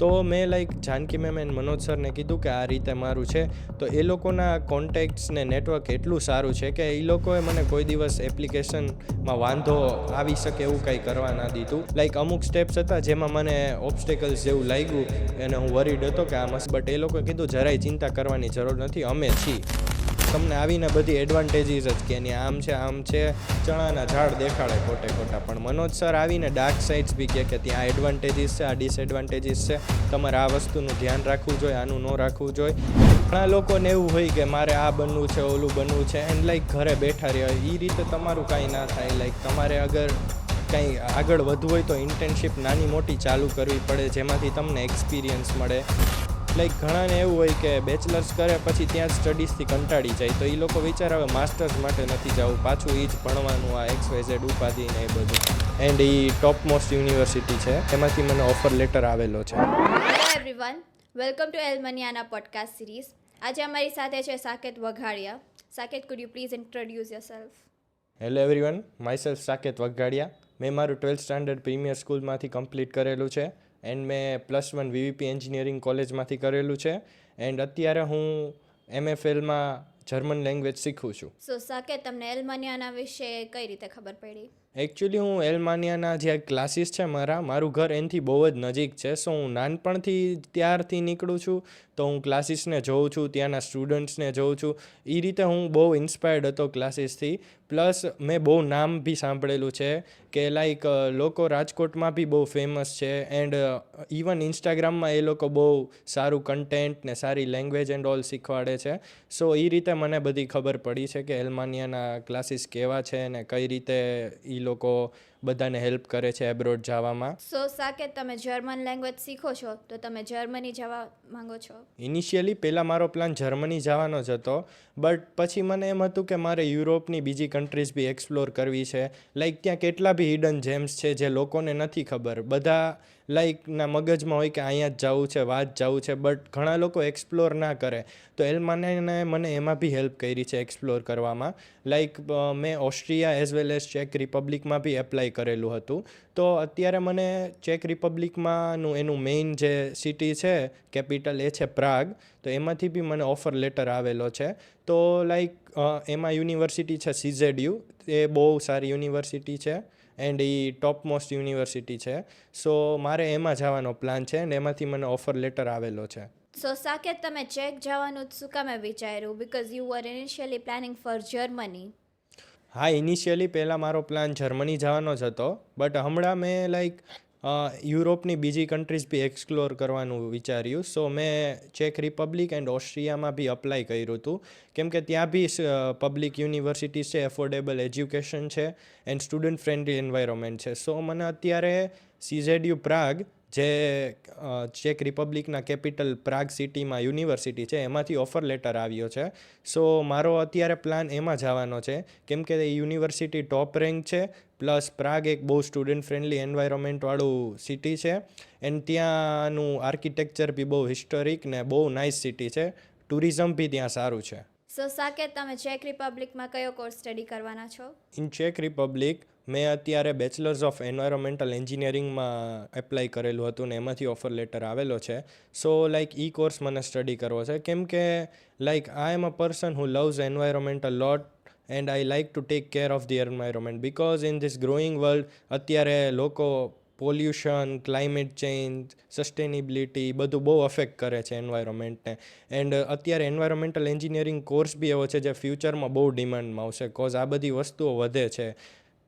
તો મેં Janaki ma'am and Manoj સરને કીધું કે આ રીતે મારું છે. તો એ લોકોના કોન્ટેક્ટ્સ ને નેટવર્ક એટલું સારું છે કે એ લોકોએ મને કોઈ દિવસ એપ્લિકેશનમાં વાંધો આવી શકે એવું કંઈ કરવા ના દીધું. અમુક સ્ટેપ્સ હતા જેમાં મને ઓબ્સ્ટેકલ્સ જેવું લાગ્યું અને હું વરીડ હતો કે આ મસ્ત, બટ એ લોકોએ કીધું જરાય ચિંતા કરવાની જરૂર નથી, અમે છીએ. તમને આવીને બધી એડવાન્ટેજીસ જ કે નહીં આમ છે ચણાના ઝાડ દેખાડે ખોટા, પણ મનોજ સર આવીને ડાર્ક સાઇડ્સ બી કે ત્યાં એડવાન્ટેજીસ છે, આ ડિસએડવાન્ટેજીસ છે, તમારે આ વસ્તુનું ધ્યાન રાખવું જોઈએ, આનું ન રાખવું જોઈએ. ઘણા લોકોને એવું હોય કે મારે આ બનવું છે, ઓલું બનવું છે, એન્ડ ઘરે બેઠા રહ્યા, એ રીતે તમારું કાંઈ ના થાય. તમારે અગર કંઈ આગળ વધવું હોય તો ઇન્ટર્નશીપ નાની મોટી ચાલુ કરવી પડે, જેમાંથી તમને એક્સપિરિયન્સ મળે. ઘણાને એવું હોય કે બેચલર્સ કરે પછી ત્યાં જ સ્ટડીઝથી કંટાળી જાય, તો એ લોકો વિચાર આવે માસ્ટર્સ માટે નથી જવું, પાછું એ જ ભણવાનું, આ XYZ ઉપાધિ ને એ બધું. એન્ડ એ ટોપ મોસ્ટ યુનિવર્સિટી છે, એમાંથી મને ઓફર લેટર આવેલો છે. હેલો એવરીવન, વેલકમ ટુ એલમનિયાના પોડકાસ્ટ સિરીઝ. આજે અમારી સાથે છે Saket Vaghadiya. Saket, could you please introduce yourself? Hello everyone, myself Saket Vaghadiya. મેં મારું 12th સ્ટાન્ડર્ડ પ્રીમિયર સ્કૂલમાંથી કમ્પ્લીટ કરેલું છે એન્ડ મેં +1 VVP એન્જિનિયરિંગ કોલેજમાંથી કરેલું છે. એન્ડ અત્યારે હું MFLમાં જર્મન લેંગ્વેજ શીખું છું. સો સાકેત, તમને એલમનિયાના વિશે કઈ રીતે ખબર પડી? એકચ્યુઅલી હું એલમાનિયાના જે ક્લાસીસ છે મારું ઘર એનાથી બહુ જ નજીક છે. સો હું નાનપણથી ત્યારથી નીકળું છું, તો હું ક્લાસીસને જોઉં છું, ત્યાંના સ્ટુડન્ટ્સને જોઉં છું. એ રીતે હું બહુ ઇન્સ્પાયર્ડ હતો ક્લાસીસથી. પ્લસ મેં બહુ નામ બી સાંભળેલું છે કે લોકો રાજકોટમાં બી બહુ ફેમસ છે એન્ડ ઇવન ઇન્સ્ટાગ્રામમાં એ લોકો બહુ સારું કન્ટેન્ટ ને સારી લેંગ્વેજ એન્ડ ઓલ શીખવાડે છે. સો એ રીતે મને બધી ખબર પડી છે કે એલમાનિયાના ક્લાસીસ કેવા છે ને કઈ રીતે એ લોકો બધાને હેલ્પ કરે છે એબ્રોડ જવામાં. સો સાકેત, તમે જર્મન લેંગ્વેજ શીખો છો તો તમે જર્મની જવા માંગો છો? ઇનિશિયલી પહેલાં મારો પ્લાન જર્મની જવાનો જ હતો, બટ પછી મને એમ હતું કે મારે યુરોપની બીજી કન્ટ્રીઝ બી એક્સપ્લોર કરવી છે. ત્યાં કેટલા બી હિડન જેમ્સ છે જે લોકોને નથી ખબર. બધા ના મગજમાં હોય કે અહીંયા જ જવું છે, વાત જવું છે, બટ ઘણા લોકો એક્સપ્લોર ના કરે. તો એલમાનિયાને મને એમાં બી હેલ્પ કરી છે એક્સપ્લોર કરવામાં. મેં ઓસ્ટ્રિયા એઝ વેલ એઝ ચેક રિપબ્લિકમાં બી એપ્લાય કરેલું હતું. તો અત્યારે મને ચેક રિપબ્લિકમાંનું એનું મેઇન જે સિટી છે કેપિટલ એ છે પ્રાગ, તો એમાંથી બી મને ઓફર લેટર આવેલો છે. તો એમાં યુનિવર્સિટી છે CZU, એ બહુ સારી યુનિવર્સિટી છે એન્ડ એ ટોપ મોસ્ટ યુનિવર્સિટી છે. સો મારે એમાં જવાનો પ્લાન છે અને એમાંથી મને ઓફર લેટર આવેલો છે. સો સાકેત, તમે ચેક જવાનું શું કામે વિચાર્યું? Because you var initially planning four Germany. હા, ઇનિશિયલી પહેલાં મારો પ્લાન જર્મની જવાનો જ હતો, બટ હમણાં મેં યુરોપની બીજી કન્ટ્રીઝ બી એક્સપ્લોર કરવાનું વિચાર્યું. સો મેં ચેક રિપબ્લિક એન્ડ ઓસ્ટ્રિયામાં બી અપ્લાય કર્યું હતું, કેમ કે ત્યાં બી પબ્લિક યુનિવર્સિટી છે, એફોર્ડેબલ એજ્યુકેશન છે એન્ડ સ્ટુડન્ટ ફ્રેન્ડલી એન્વાયરમેન્ટ છે. સો મને અત્યારે CZU પ્રાગ, જે ચેક રિપબ્લિકના કેપિટલ પ્રાગ સિટીમાં યુનિવર્સિટી છે, એમાંથી ઓફર લેટર આવ્યો છે. સો મારો અત્યારે પ્લાન એમાં જવાનો છે, કેમ કે યુનિવર્સિટી ટોપ રેન્ક છે, પ્લસ પ્રાગ એક બહુ સ્ટુડન્ટ ફ્રેન્ડલી એન્વાયરમેન્ટવાળું સિટી છે એન્ડ ત્યાંનું આર્કિટેક્ચર બી બહુ હિસ્ટોરિક ને બહુ નાઇસ સિટી છે. ટુરિઝમ બી ત્યાં સારું છે. સો સાકેત, તમે ચેક રિપબ્લિકમાં કયો કોર્સ સ્ટડી કરવાના છો? ઇન ચેક રિપબ્લિક મેં અત્યારે બેચલર્સ ઓફ એન્વાયરમેન્ટલ એન્જિનિયરિંગમાં એપ્લાય કરેલું હતું ને એમાંથી ઓફર લેટર આવેલો છે. સો ઈ કોર્સ મને સ્ટડી કરવો છે, કેમ કે I am a person who loves environmental lot and I like to take care of the environment, because in this growing world અત્યારે લોકો પોલ્યુશન, ક્લાઇમેટ ચેન્જ, સસ્ટેનેબિલિટી બધું બહુ અફેક્ટ કરે છે એન્વાયરમેન્ટને. એન્ડ અત્યારે એન્વાયરમેન્ટલ એન્જિનિયરિંગ કોર્સ બી એવો છે જે ફ્યુચરમાં બહુ ડિમાન્ડમાં આવશે, કોઝ આ બધી વસ્તુઓ વધે છે.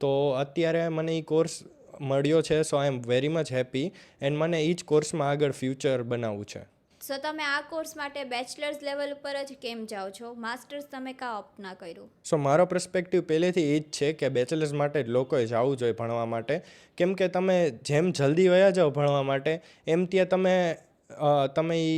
તો અત્યારે મને એ કોર્સ મળ્યો છે, so I am very much happy and મને એ જ કોર્સમાં આગળ ફ્યુચર બનાવવું છે. સો તમે આ કોર્સ માટે બેચલર્સ લેવલ ઉપર જ કેમ જાઓ છો? માસ્ટર્સ તમે કાં ઓપ્ટ ના કર્યું? સો મારો પર્સપેક્ટિવ પહેલેથી એ જ છે કે બેચલર્સ માટે જ લોકોએ જવું જોઈએ ભણવા માટે, કેમ કે તમે જેમ જલ્દી વયા જાઓ ભણવા માટે એમ ત્યાં તમે એ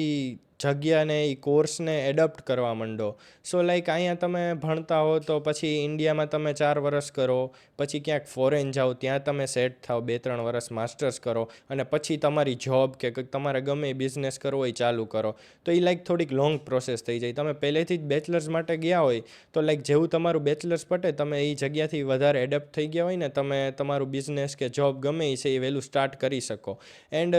જગ્યાને એ કોર્સને એડપ્ટ કરવા માંડો. સો અહીંયા તમે ભણતા હો તો પછી ઇન્ડિયામાં તમે 4 વર્ષ કરો, પછી ક્યાંક ફોરેન જાઓ, ત્યાં તમે સેટ થાવ, 2-3 વર્ષ માસ્ટર્સ કરો અને પછી તમારી જોબ કે તમારે ગમે એ બિઝનેસ કરવો હોય ચાલુ કરો. તો એ થોડીક લોંગ પ્રોસેસ થઈ જાય. તમે પહેલેથી જ બેચલર્સ માટે ગયા હોય તો જેવું તમારું બેચલર્સ પટે તમે એ જગ્યાથી વધારે એડપ્ટ થઈ ગયા હોય ને, તમે તમારું બિઝનેસ કે જોબ ગમે એ છે એ વહેલું સ્ટાર્ટ કરી શકો. એન્ડ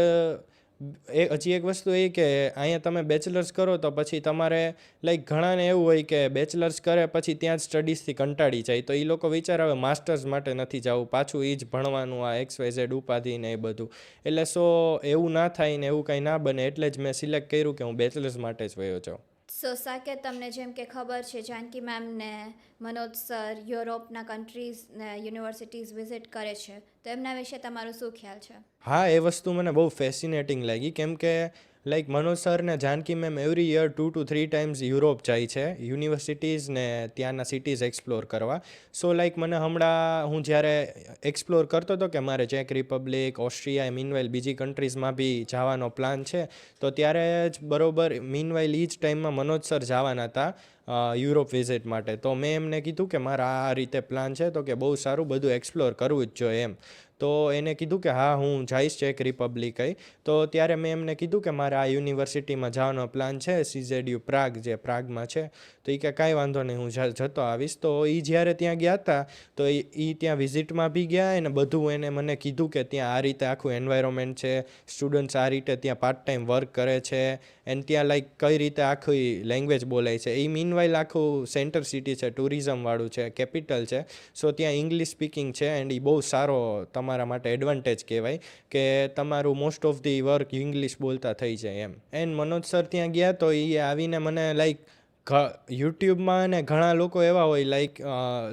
હજી એક વસ્તુ એ કે અહીંયા તમે બેચલર્સ કરો તો પછી તમારે લાઈક ઘણાને એવું હોય કે બેચલર્સ કરે પછી ત્યાં જ સ્ટડીઝથી કંટાળી જાય, તો એ લોકો વિચાર આવે માસ્ટર્સ માટે નથી જવું, પાછું એ જ ભણવાનું, આ XYZ ઉપાધિ ને એ બધું. એટલે એવું ના થાય ને એવું કાંઈ ના બને, એટલે જ મેં સિલેક્ટ કર્યું કે હું બેચલર્સ માટે જ વયો જાઉં. સો સાકેત, તમને જેમ કે ખબર છે જાનકી મેમ ને મનોજ સર યુરોપના કન્ટ્રીઝ ને યુનિવર્સિટીઝ વિઝિટ કરે છે, તો એમના વિશે તમારો શું ખ્યાલ છે? હા, એ વસ્તુ મને બહુ ફેસિનેટિંગ લાગી, કેમ કે લાઈક મનોજ સર ને Janaki ma'am every year 2 to 3 times Europe જાય છે યુનિવર્સિટીઝ ને ત્યાંના સિટીઝ એક્સપ્લોર કરવા. સો લાઈક મને હમણાં હું જ્યારે એક્સપ્લોર કરતો હતો કે મારે ચેક રિપબ્લિક, ઓસ્ટ્રિયા, મીનવાઇલ બીજી કન્ટ્રીઝમાં બી જવાનો પ્લાન છે, તો ત્યારે જ બરોબર મીનવાઇલ એ જ ટાઈમમાં મનોજ સર જવાના હતા યુરોપ વિઝિટ માટે. તો મેં એમને કીધું કે મારા આ રીતે પ્લાન છે, તો કે બહુ સારું, બધું એક્સપ્લોર કરવું જ જોઈએ એમ. તો એને કીધું કે હા હું જઈશ ચેક રિપબ્લિક. તો ત્યારે મેં એમને કીધું કે મારે આ યુનિવર્સિટીમાં જવાનો પ્લાન છે, CZU પ્રાગ, જે પ્રાગમાં છે. તો એ કે કાંઈ વાંધો નહીં, હું જતો આવીશ. તો એ જ્યારે ત્યાં ગયા હતા તો એ ત્યાં વિઝિટમાં બી ગયા અને બધું એને મને કીધું કે ત્યાં આ રીતે આખું એન્વાયરમેન્ટ છે, સ્ટુડન્ટ્સ આ રીતે ત્યાં પાર્ટ ટાઈમ વર્ક કરે છે, એન્ડ ત્યાં લાઈક કઈ રીતે આખી લેંગ્વેજ બોલાય છે. એ મીનવાઇલ આખું સેન્ટર સિટી છે, ટુરિઝમવાળું છે, કેપિટલ છે. સો ત્યાં ઇંગ્લિશ સ્પીકિંગ છે, એન્ડ એ બહુ સારો તમારા માટે એડવાન્ટેજ કહેવાય કે તમારું most of the work English બોલતા થઈ જાય એમ. એન્ડ મનોજ સર ત્યાં ગયા તો એ આવીને મને લાઈક યુટ્યુબમાં અને ઘણા લોકો એવા હોય લાઈક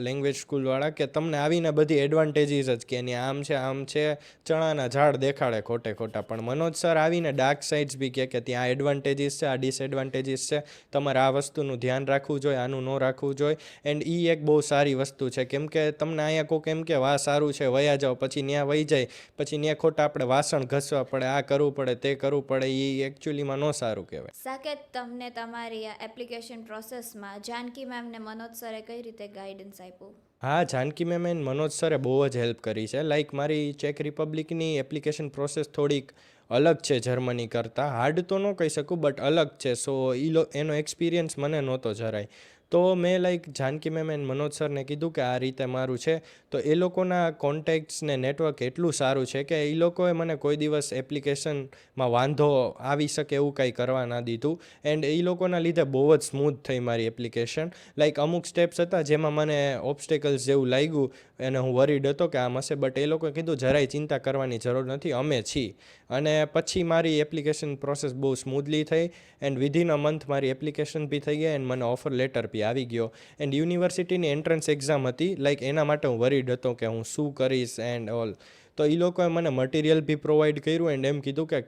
લેંગ્વેજ સ્કૂલવાળા કે તમને આવીને બધી એડવાન્ટેજીસ જ કે નહીં, આમ છે, ચણાના ઝાડ દેખાડે ખોટે ખોટા. પણ મનોજ સર આવીને ડાર્ક સાઇડ્સ બી કે ત્યાં એડવાન્ટેજીસ છે, આ ડિસએડવાન્ટેજીસ છે, તમારે આ વસ્તુનું ધ્યાન રાખવું જોઈએ, આનું ન રાખવું જોઈએ. એન્ડ એ એક બહુ સારી વસ્તુ છે, કેમ કે તમને અહીંયા કોઈક એમ કે વાહ સારું છે વયા જાઓ, પછી ત્યાં વહી જાય, પછી ત્યાં ખોટા આપણે વાસણ ઘસવા પડે, આ કરવું પડે, તે કરવું પડે, એ એકચ્યુઅલીમાં ન સારું કહેવાય. સાકેત, તમને તમારી આ એપ્લિકેશન પ્રોસેસમાં જાનકી મેમને મનોજ સરે કઈ રીતે ગાઈડન્સ આપ્યું? હા, જાનકી મેમ એન્ડ મનોજ સરે બહુ જ હેલ્પ કરી છે. લાઈક મારી ચેક રિપબ્લિકની એપ્લિકેશન પ્રોસેસ થોડીક અલગ છે જર્મની કરતાં. હાર્ડ તો ન કહી શકું બટ અલગ છે. સો એનો એક્સપિરિયન્સ મને નહોતો જરાય. તો મેં like Janaki ma'am and Manoj સરને કીધું કે આ રીતે મારું છે, તો એ લોકોના કોન્ટેક્ટ્સ ને નેટવર્ક એટલું સારું છે કે એ લોકોએ મને કોઈ દિવસ એપ્લિકેશનમાં વાંધો આવી શકે એવું કાંઈ કરવા ના દીધું. એન્ડ એ લોકોના લીધે બહુ જ સ્મૂથ થઈ મારી એપ્લિકેશન. લાઈક અમુક સ્ટેપ્સ હતા જેમાં મને ઓબ્સ્ટેકલ્સ જેવું લાગ્યું અને હું વરીડ હતો કે આમ હશે, બટ એ લોકોએ કીધું જરાય ચિંતા કરવાની જરૂર નથી, અમે છીએ. અને પછી મારી એપ્લિકેશન પ્રોસેસ બહુ સ્મૂથલી થઈ એન્ડ વિધિન અ મંથ મારી એપ્લિકેશન બી થઈ ગઈ એન્ડ મને ઓફર લેટર બી આવી ગયો. એન્ડ યુનિવર્સિટીની એન્ટ્રન્સ એક્ઝામ હતી, લાઈક એના માટે હું વરીડ હતો કે હું શું કરીશ એન્ડ ઓલ. તો એ લોકોએ મને મટીરિયલ બી પ્રોવાઈડ કર્યું એન્ડ એમ કીધું કે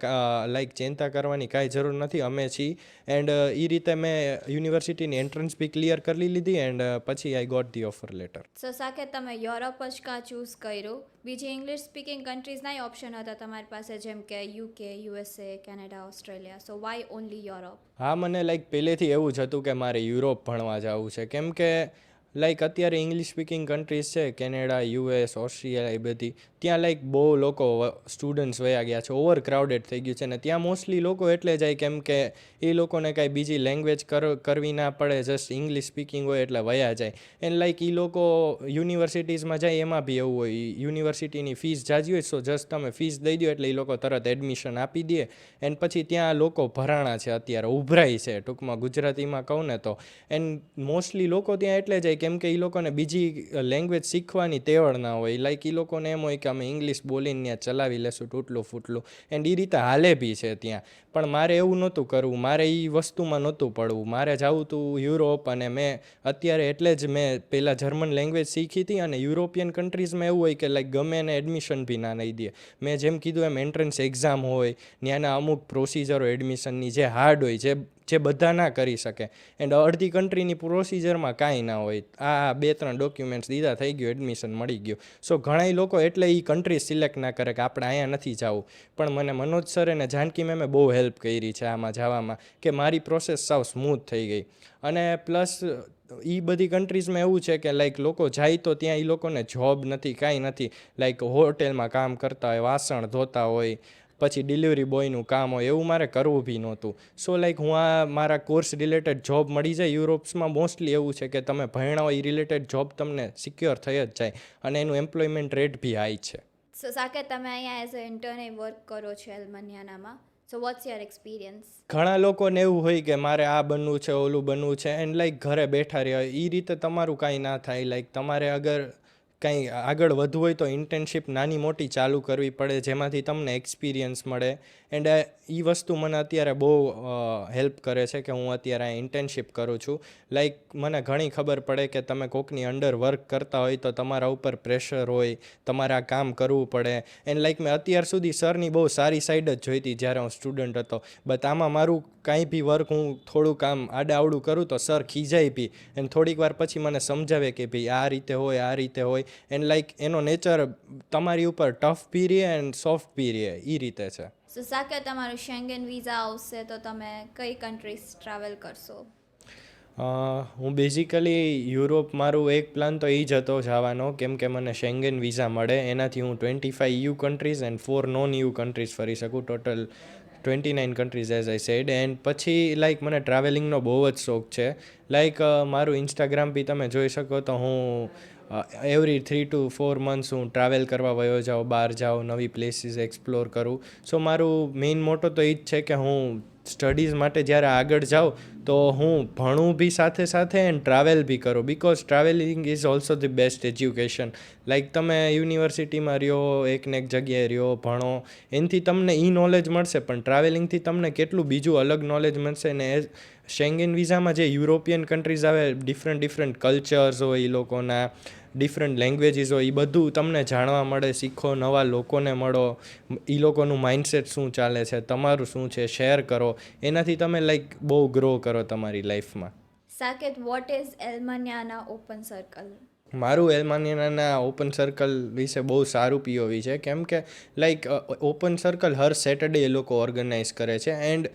લાઈક ચિંતા કરવાની કાંઈ જરૂર નથી, અમે છીએ. એન્ડ એ રીતે મેં યુનિવર્સિટીની એન્ટ્રન્સ બી ક્લિયર કરી લીધી એન્ડ પછી I got the offer letter. So Saket, તમે યુરોપ જ કાં ચૂઝ કર્યું? બીજી ઇંગ્લિશ સ્પીકિંગ કન્ટ્રીઝના ઓપ્શન હતા તમારી પાસે, જેમ કે UK, USA, કેનેડા, ઓસ્ટ્રેલિયા. સો વાય ઓનલી યુરોપ? હા, મને લાઈક પહેલેથી એવું જ હતું કે મારે યુરોપ ભણવા જવું છે, કેમ કે લાઈક અત્યારે ઇંગ્લિશ સ્પીકિંગ કન્ટ્રીઝ છે, કેનેડા, US, ઓસ્ટ્રેલિયા, એ બધી ત્યાં લાઈક બહુ લોકો સ્ટુડન્ટ્સ વયા ગયા છે, ઓવર ક્રાઉડેડ થઈ ગયું છે. ને ત્યાં મોસ્ટલી લોકો એટલે જાય કેમ કે એ લોકોને કાંઈ બીજી લેંગ્વેજ કરવી ના પડે, જસ્ટ ઇંગ્લિશ સ્પીકિંગ હોય એટલે વયા જાય. એન્ડ લાઈક એ લોકો યુનિવર્સિટીઝમાં જાય એમાં બી એવું હોય, યુનિવર્સિટીની ફીસ જાજી હોય, સો જસ્ટ તમે ફીસ દઈ દો એટલે એ લોકો તરત એડમિશન આપી દે. એન્ડ પછી ત્યાં લોકો ભરાણા છે, અત્યારે ઉભરાય છે ટૂંકમાં ગુજરાતીમાં કહું ને તો. એન્ડ મોસ્ટલી લોકો ત્યાં એટલે જાય કેમ કે એ લોકોને બીજી લેંગ્વેજ શીખવાની તેવડ ના હોય. લાઈક એ લોકોને એમ હોય કે અમે ઇંગ્લિશ બોલીને ત્યાં ચલાવી લેશું તૂટલું ફૂટલું, એન્ડ એ રીતે હાલે બી છે ત્યાં. પણ મારે એવું નહોતું કરવું, મારે એ વસ્તુમાં નહોતું પડવું, મારે જવું હતું યુરોપ. અને મેં અત્યારે એટલે જ મેં પહેલાં જર્મન લેંગ્વેજ શીખી હતી. અને યુરોપિયન કન્ટ્રીઝમાં એવું હોય કે લાઈક ગમે એને એડમિશન બી ના નહીં દે. મેં જેમ કીધું એમ એન્ટ્રન્સ એક્ઝામ હોય, ત્યાંના અમુક પ્રોસિજરો એડમિશનની જે હાર્ડ હોય, જે બધા ના કરી શકે. એન્ડ અડધી કન્ટ્રીની પ્રોસિજરમાં કાંઈ ના હોય, આ 2-3 ડોક્યુમેન્ટ્સ દીધા થઈ ગયું, એડમિશન મળી ગયું. સો ઘણાય લોકો એટલે એ કન્ટ્રી સિલેક્ટ ના કરે કે આપણે અહીંયા નથી જવું. પણ મને મનોજ સર અને જાનકી મેમે બહુ હેલ્પ કરી છે આમાં જવામાં, કે મારી પ્રોસેસ સાવ સ્મૂથ થઈ ગઈ. અને પ્લસ એ બધી કન્ટ્રીઝમાં એવું છે કે લાઈક લોકો જાય તો ત્યાં એ લોકોને જોબ નથી, કાંઈ નથી. લાઈક હોટેલમાં કામ કરતા હોય, વાસણ ધોતા હોય, પછી ડિલિવરી બોયનું કામ હોય, એવું મારે કરવું બી નહોતું. સો લાઈક હું આ મારા કોર્સ રિલેટેડ જોબ મળી જાય. યુરોપ્સમાં મોસ્ટલી એવું છે કે તમે ભણ્યા હોય એ રિલેટેડ જોબ તમને સિક્યોર થઈ જ જાય અને એનું એમ્પ્લોયમેન્ટ રેટ બી હાઈ છે. સો સાકેત, તમે અહીંયા એઝ અ ઇન્ટર્ન વર્ક કરો છો એલ્મનિયાનામાં, સો વોટ્સ યોર એક્સપિરિયન્સ? ઘણા લોકોને એવું હોય કે મારે આ બનવું છે, ઓલું બનવું છે, એન્ડ લાઈક ઘરે બેઠા રહ્યા એ રીતે તમારું કાંઈ ના થાય. લાઈક તમારે અગર કંઈ આગળ વધવું હોય તો ઇન્ટર્નશીપ નાની મોટી ચાલુ કરવી પડે, જેમાંથી તમને એક્સપિરિયન્સ મળે. એન્ડ એ વસ્તુ મને અત્યારે બહુ હેલ્પ કરે છે કે હું અત્યારે આ ઇન્ટર્નશીપ કરું છું. લાઈક મને ઘણી ખબર પડે કે તમે કોકની અંડર વર્ક કરતા હોય તો તમારા ઉપર પ્રેશર હોય, તમારે આ કામ કરવું પડે. એન્ડ લાઈક મેં અત્યાર સુધી સરની બહુ સારી સાઈડ જ જોઈ હતી જ્યારે હું સ્ટુડન્ટ હતો. બટ આમાં મારું કાંઈ બી વર્ક હું થોડું કામ આડાવડું કરું તો સર ખીજાય બી, અને થોડીક વાર પછી મને સમજાવે કે ભાઈ આ રીતે હોય, આ રીતે હોય. એન્ડ લાઈક એનો નેચર તમારી ઉપર ટફ બી રહે એન્ડ સોફ્ટ બી રહે, એ રીતે છે. સો સાકેત, તમારું શેંગન વિઝા આવશે તો તમે કઈ કન્ટ્રીઝ ટ્રાવેલ કરશો? હું બેઝિકલી યુરોપ, મારું એક પ્લાન તો એ જ હતો જવાનો, કેમ કે મને શેંગન વિઝા મળે એનાથી હું 25 EU countries and 4 non EU countries ફરી શકું. Total 29 countries as I said. And પછી લાઈક મને ટ્રાવેલિંગનો બહુ જ શોખ છે. લાઈક મારું ઇન્સ્ટાગ્રામ બી તમે જોઈ શકો તો હું એવરી 3 to 4 months હું ટ્રાવેલ કરવા વયો જાઉં, બહાર જાઉં, નવી પ્લેસીસ એક્સપ્લોર કરું. સો મારું મેઇન મોટો તો એ જ છે કે હું સ્ટડીઝ માટે જ્યારે આગળ જાઉં તો હું ભણું બી સાથે સાથે એન્ડ ટ્રાવેલ બી કરું, because travelling is also the best education. Like તમે યુનિવર્સિટીમાં રહ્યો, એકને એક જગ્યાએ રહ્યો, ભણો, એનાથી તમને એ નોલેજ મળશે, પણ ટ્રાવેલિંગથી તમને કેટલું બીજું અલગ નોલેજ મળશે. ને એ શેંગન વિઝામાં જે યુરોપિયન કન્ટ્રીઝ આવે, ડિફરન્ટ કલ્ચર્સ હોય, એ લોકોના ડિફરન્ટ લેંગ્વેજીસ હોય, એ બધું તમને જાણવા મળે, શીખો, નવા લોકોને મળો, એ લોકોનું માઇન્ડસેટ શું ચાલે છે, તમારું શું છે, શેર કરો. એનાથી તમે લાઈક બહુ ગ્રો કરો તમારી લાઈફમાં. સાકેત, વોટ ઇઝ એલ્મનિયાના ઓપન સર્કલ? મારું એલ્માનિયાના ઓપન સર્કલ વિશે બહુ સારું પીઓવી છે, કેમ કે લાઈક ઓપન સર્કલ હર સેટરડે એ લોકો ઓર્ગેનાઇઝ કરે છે. એન્ડ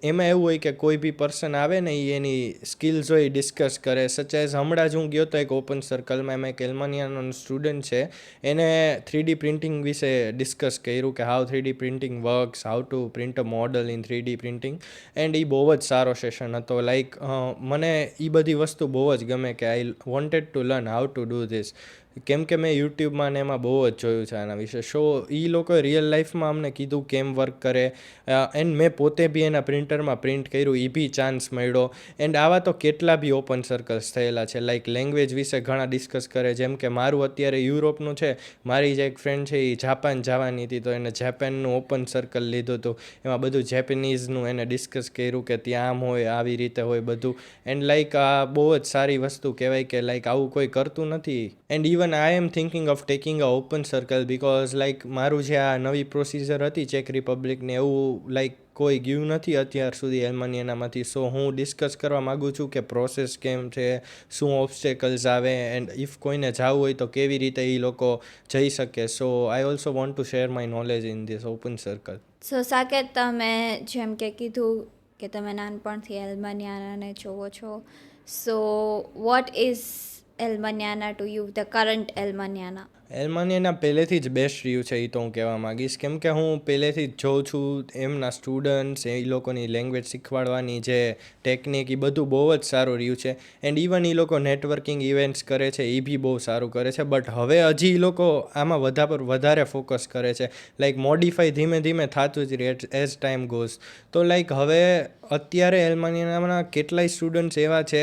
એમાં એવું હોય કે કોઈ બી પર્સન આવે ને એ એની સ્કિલ્સ હોય ડિસ્કસ કરે. સચ એઝ હમણાં જ હું ગયો તો એક ઓપન સર્કલમાં, એમાં એક એલ્માનિયાનો સ્ટુડન્ટ છે, એને 3D પ્રિન્ટિંગ વિશે ડિસ્કસ કર્યું કે how 3D printing works, how to print a model in 3D printing. And એ બહુ જ સારો સેશન હતો. લાઈક મને એ બધી વસ્તુ બહુ જ ગમે કે I wanted to learn how to do this, કેમ કે મેં યુટ્યુબમાં ને એમાં બહુ જ જોયું છે આના વિશે. શો એ લોકોએ રિયલ લાઈફમાં અમને કીધું કેમ વર્ક કરે. એન્ડ મેં પોતે બી એના પ્રિન્ટરમાં પ્રિન્ટ કર્યું, એ બી ચાન્સ મળ્યો. એન્ડ આવા તો કેટલા બી ઓપન સર્કલ્સ થયેલા છે. લાઈક લેંગ્વેજ વિશે ઘણા ડિસ્કસ કરે, જેમ કે મારું અત્યારે યુરોપનું છે, મારી જે એક ફ્રેન્ડ છે એ જાપાન જવાની હતી, તો એને જાપાનનું ઓપન સર્કલ લીધું હતું. એમાં બધું જેપનીઝનું એને ડિસ્કસ કર્યું કે ત્યાં આમ હોય, આવી રીતે હોય બધું. એન્ડ લાઈક આ બહુ જ સારી વસ્તુ કહેવાય કે લાઈક આવું કોઈ કરતું નથી. And even I am thinking of taking a open circle, because like મારું જે આ નવી પ્રોસિજર હતી ચેક રિપબ્લિકને, એવું લાઈક કોઈ ગયું નથી અત્યાર સુધી એલ્માનિયાનામાંથી. સો હું ડિસ્કસ કરવા માગું છું કે પ્રોસેસ કેમ છે, શું ઓબ્સ્ટેકલ્સ આવે, એન્ડ ઇફ કોઈને જવું હોય તો કેવી રીતે એ લોકો જઈ શકે. So I also want to share my knowledge in this open circle. So Saket, તમે જેમ કે કીધું કે તમે નાનપણથી એલ્મનિયાનાને જોવો છો, સો વોટ ઇઝ એલ્મનિયાના ટુ યુ, ધ કરંટ એલ્મનિયાના? એલ્માનિયાના પહેલેથી જ બેસ્ટ રહ્યું છે એ તો હું કહેવા માગીશ, કેમ કે હું પહેલેથી જ જોઉં છું એમના સ્ટુડન્ટ્સ, એ લોકોની લેંગ્વેજ શીખવાડવાની જે ટેકનિક, એ બધું બહુ જ સારું રહ્યું છે. એન્ડ ઇવન એ લોકો નેટવર્કિંગ ઇવેન્ટ્સ કરે છે, એ બી બહુ સારું કરે છે. બટ હવે હજી એ લોકો આમાં વધારે ફોકસ કરે છે. લાઈક મોડિફાઈ ધીમે ધીમે થતું જ રહે એઝ ટાઈમ ગોઝ. તો લાઈક હવે અત્યારે એલ્માનિયાના કેટલાય સ્ટુડન્ટ્સ એવા છે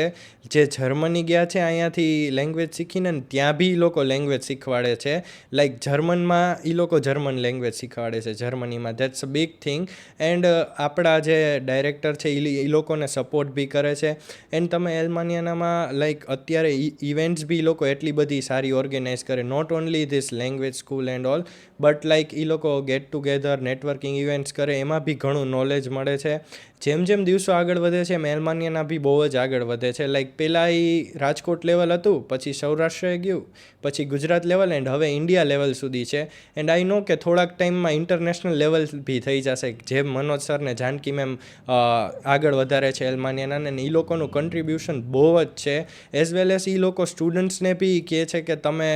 જે જર્મની ગયા છે અહીંયાથી લેંગ્વેજ શીખીને, ત્યાં બી એ લોકો લેંગ્વેજ શીખવાડે છે. લાઈક જર્મનમાં એ લોકો જર્મન લેંગ્વેજ શીખવાડે છે જર્મનીમાં. That's a big thing. And આપણા જે ડાયરેક્ટર છે એ લોકોને સપોર્ટ બી કરે છે. એન્ડ તમે એલ્માનિયાનામાં લાઈક અત્યારે ઇવેન્ટ્સ બી લોકો એટલી બધી સારી ઓર્ગેનાઇઝ કરે, not only this language school and all, but like એ લોકો ગેટ ટુગેધર નેટવર્કિંગ ઇવેન્ટ્સ કરે, એમાં બી ઘણું નોલેજ મળે છે. જેમ જેમ દિવસો આગળ વધે છે એમ એલ્માનિયાના બી બહુ જ આગળ વધે છે. લાઈક પહેલાં એ રાજકોટ લેવલ હતું, પછી સૌરાષ્ટ્રએ ગયું, પછી ગુજરાત લેવલ, એન્ડ હવે ઇન્ડિયા લેવલ સુધી છે. એન્ડ આઈ નો કે થોડાક ટાઈમમાં ઇન્ટરનેશનલ લેવલ બી થઈ જશે, જેમ મનોજ સર ને જાનકી મેમ આગળ વધારે છે એલ્માનિયાના, ને એ લોકોનું કન્ટ્રીબ્યુશન બહુ જ છે. એઝ વેલ એઝ એ લોકો સ્ટુડન્ટ્સને બી કહે છે કે તમે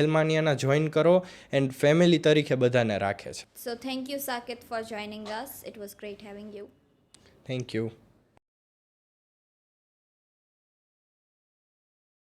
એલ્માનિયાના જોઈન કરો, એન્ડ ફેમિલી તરીકે બધાને રાખે છે. So thank you Saket four joining us, it was great having you. Thank you.